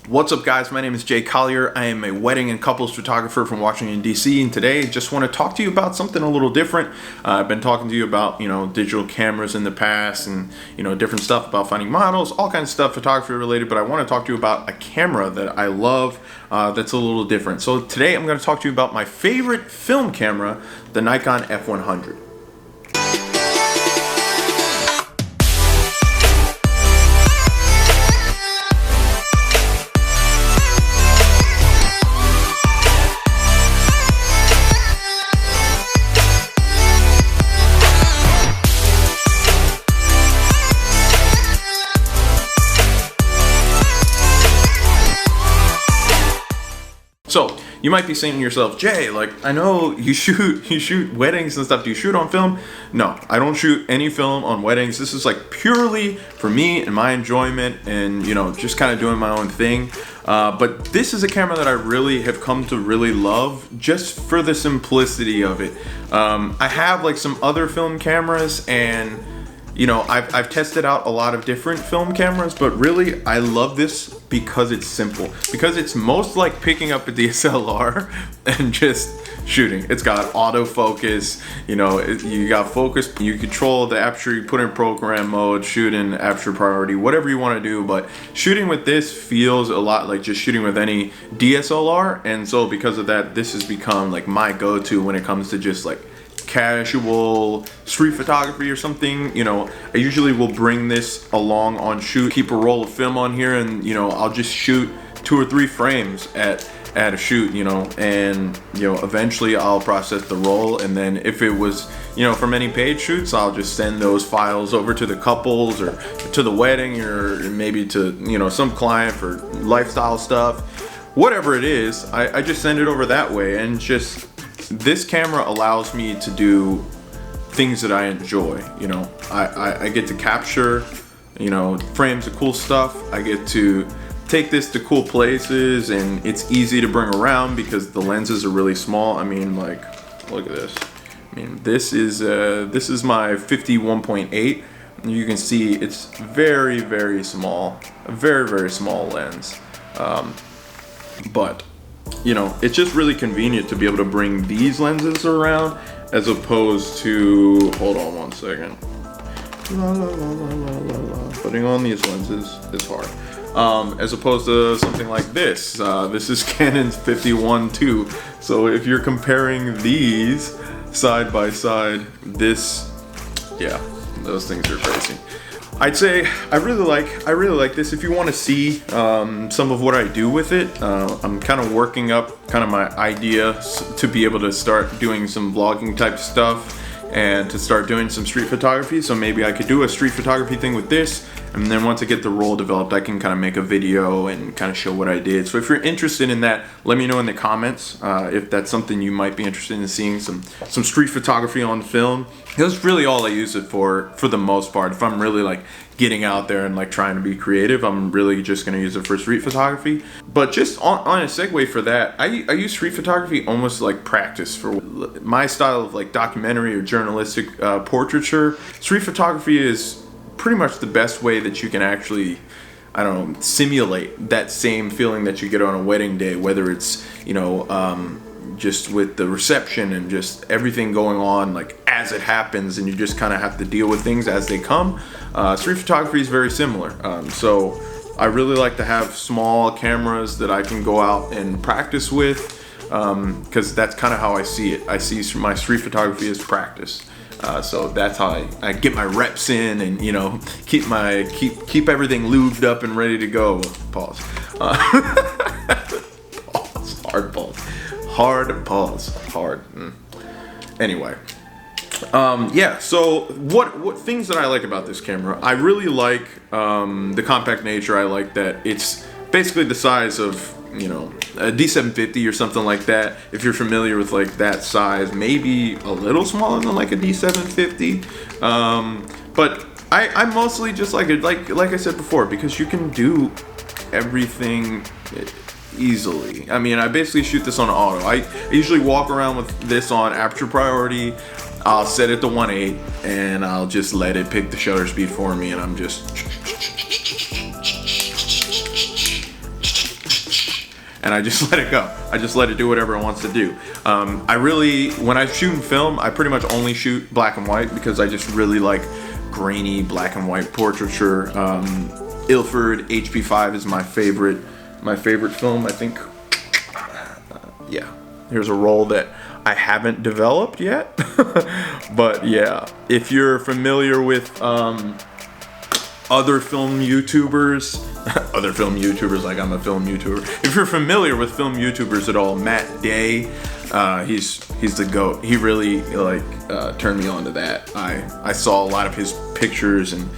What's up guys, my name is Jay Collier. I am a wedding and couples photographer from Washington DC, and today I just want to talk to you about something a little different. I've been talking to you about, digital cameras in the past and, different stuff about finding models, all kinds of stuff photography related, but I want to talk to you about a camera that I love that's a little different. So today I'm going to talk to you about my favorite film camera, the Nikon F100. So you might be saying to yourself, Jay, I know you shoot weddings and stuff. Do you shoot on film? No, I don't shoot any film on weddings. This is purely for me and my enjoyment and, just kind of doing my own thing. But this is a camera that I really have come to really love just for the simplicity of it. I have some other film cameras, and I've tested out a lot of different film cameras, but really I love this because it's simple. Because it's most like picking up a DSLR and just shooting. It's got autofocus, you got focus, you control the aperture, you put in program mode, shoot in aperture priority, whatever you want to do. But shooting with this feels a lot like just shooting with any DSLR. And so because of that, this has become my go-to when it comes to just casual street photography or something. I usually will bring this along on shoot, keep a roll of film on here, and I'll just shoot 2 or 3 frames at a shoot, and eventually I'll process the roll, and then if it was from any paid shoots, I'll just send those files over to the couples or to the wedding, or maybe to some client for lifestyle stuff, whatever it is. I just send it over that way. And just this camera allows me to do things that I enjoy. I get to capture, frames of cool stuff. I get to take this to cool places, and it's easy to bring around because the lenses are really small. Look at this. This is my 51.8. You can see it's very, very small, a very, very small lens. But it's just really convenient to be able to bring these lenses around as opposed to, hold on one second. Putting on these lenses is hard. As opposed to something like this. This is Canon's 51.2. So if you're comparing these side by side, those things are crazy. I'd say I really like this. If you want to see some of what I do with it, I'm kind of working up my idea to be able to start doing some vlogging type stuff and to start doing some street photography. So maybe I could do a street photography thing with this, and then once I get the roll developed, I can kind of make a video and kind of show what I did. So if you're interested in that, let me know in the comments if that's something you might be interested in seeing, some street photography on film. That's really all I use it for the most part. If I'm really getting out there and trying to be creative, I'm really just going to use it for street photography. But just on a segue for that, I use street photography almost like practice for my style of documentary or journalistic portraiture. Street photography is pretty much the best way that you can actually, simulate that same feeling that you get on a wedding day, whether it's, just with the reception and just everything going on as it happens, and you just kind of have to deal with things as they come. Street photography is very similar. So I really like to have small cameras that I can go out and practice with, because that's kind of how I see it. I see my street photography as practice. So that's how I get my reps in, and keep everything lubed up and ready to go. Pause. Pause. Hard pause. Hard pause. Hard. Anyway. So what things that I like about this camera? I really like the compact nature. I like that it's basically the size of a D750 or something like that. If you're familiar with that size, maybe a little smaller than a D750. But I mostly just like it, like I said before, because you can do everything easily. I basically shoot this on auto. I usually walk around with this on aperture priority. I'll set it to 1.8 and I'll just let it pick the shutter speed for me, and I'm just and I just let it go. I just let it do whatever it wants to do. When I shoot in film, I pretty much only shoot black and white because I just really like grainy black and white portraiture. Ilford HP5 is my favorite film, I think. Yeah, here's a roll that I haven't developed yet. But yeah, if you're familiar with other film YouTubers, like I'm a film YouTuber. If you're familiar with film YouTubers at all, Matt Day, he's the GOAT. He really turned me on to that. I saw a lot of his pictures and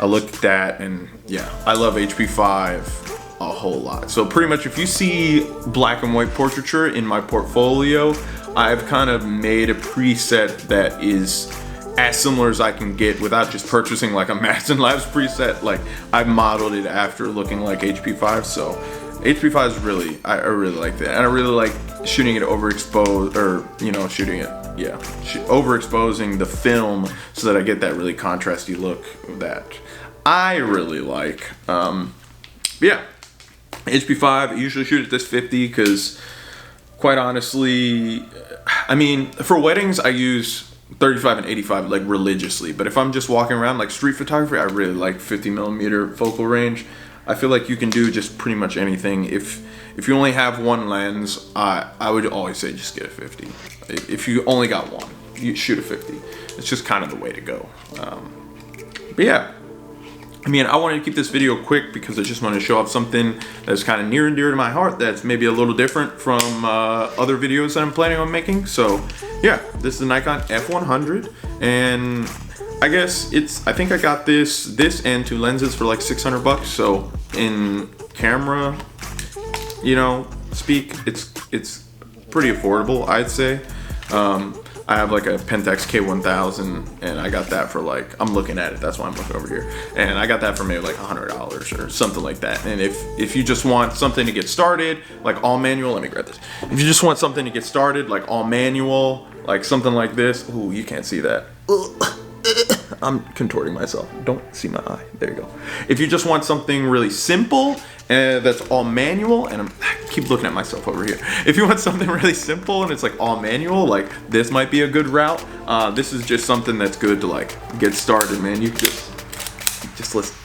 I looked at that, and yeah, I love HP5 a whole lot. So pretty much if you see black and white portraiture in my portfolio, I've kind of made a preset that is as similar as I can get without just purchasing like a Madsen Labs preset. Like I've modeled it after looking like HP5. So HP5 is really, I really like that. And I really like shooting it overexposed, or shooting it, yeah, overexposing the film so that I get that really contrasty look that I really like. Yeah, HP5, I usually shoot at this 50 because quite honestly, I mean, for weddings I use 35 and 85 like religiously, but if I'm just walking around like street photography, I really like 50mm focal range. I feel like you can do just pretty much anything. If you only have one lens, I would always say just get a 50. If you only got one, you shoot a 50. It's just kind of the way to go. But yeah, I mean, I wanted to keep this video quick because I just wanted to show off something that's kind of near and dear to my heart that's maybe a little different from other videos that I'm planning on making. So yeah, this is the Nikon F100, and I guess I think I got this and two lenses for like 600 bucks. So in camera, speak, it's pretty affordable, I'd say. I have like a Pentax K1000, and I got that for like, I'm looking at it, that's why I'm looking over here, and I got that for maybe like $100 or something like that. And if you just want something to get started, like all manual, let me grab this. If you just want something to get started, like all manual, like something like this, ooh, you can't see that. I'm contorting myself. Don't see my eye. There you go. If you just want something really simple and that's all manual, and I keep looking at myself over here. If you want something really simple and it's like all manual, like this might be a good route. This is just something that's good to like get started, man. You just listen.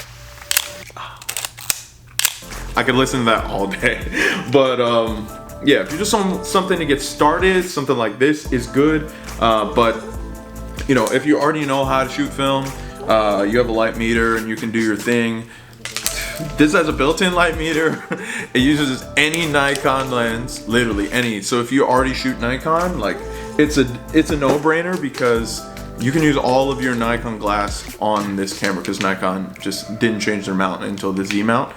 I could listen to that all day. But yeah, if you just want something to get started, something like this is good. But if you already know how to shoot film, you have a light meter and you can do your thing. This has a built-in light meter. It uses any Nikon lens, literally any. So if you already shoot Nikon, like it's a no-brainer because you can use all of your Nikon glass on this camera because Nikon just didn't change their mount until the Z mount.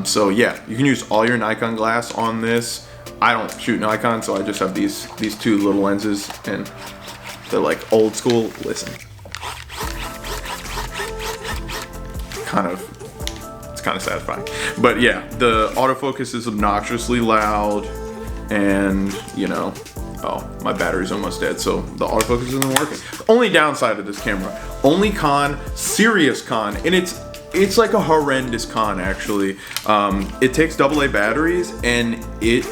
So yeah, you can use all your Nikon glass on this. I don't shoot Nikon, so I just have these two little lenses, and they're like old school. Listen, it's kind of satisfying. But yeah, the autofocus is obnoxiously loud, and oh, my battery's almost dead, so the autofocus isn't working. The only downside of this camera, only con, serious con, and it's like a horrendous con actually. It takes AA batteries and it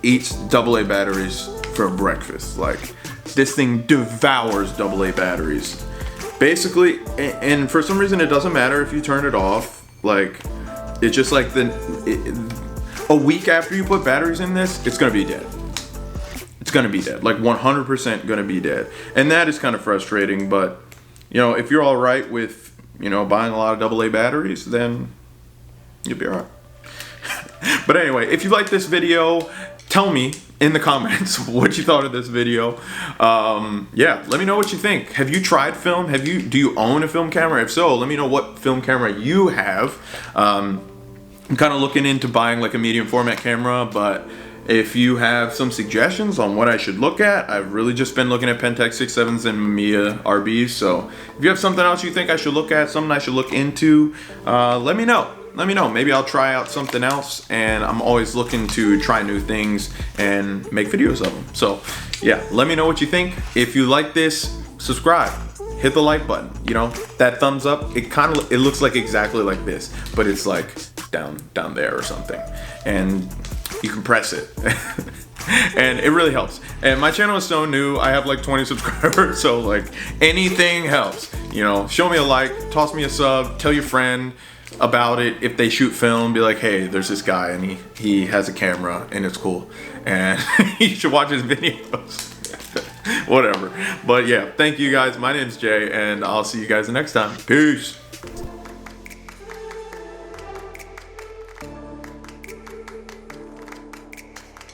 eats AA batteries for breakfast. Like this thing devours AA batteries. Basically, and for some reason it doesn't matter if you turn it off. Like, it's just like a week after you put batteries in this, it's gonna be dead. It's gonna be dead, like 100% gonna be dead. And that is kind of frustrating, but if you're all right with, buying a lot of AA batteries, then you'll be all right. But anyway, if you like this video, tell me in the comments what you thought of this video. Yeah, let me know what you think. Have you tried film? Do you own a film camera? If so, let me know what film camera you have. I'm kind of looking into buying like a medium format camera, but if you have some suggestions on what I should look at, I've really just been looking at Pentax 6.7s and Mamiya RBs. So if you have something else you think I should look at, something I should look into, let me know. Let me know. Maybe I'll try out something else, and I'm always looking to try new things and make videos of them. So yeah, let me know what you think. If you like this, subscribe, hit the like button. That thumbs up, it looks like exactly like this, but it's like down there or something. And you can press it. And it really helps. And my channel is so new. I have like 20 subscribers, so like anything helps. You know, show me a like, toss me a sub, tell your friend about it. If they shoot film, be like, hey, there's this guy and he has a camera and it's cool, and you should watch his videos. Whatever. But yeah, thank you guys. My name's Jay, and I'll see you guys the next time. Peace.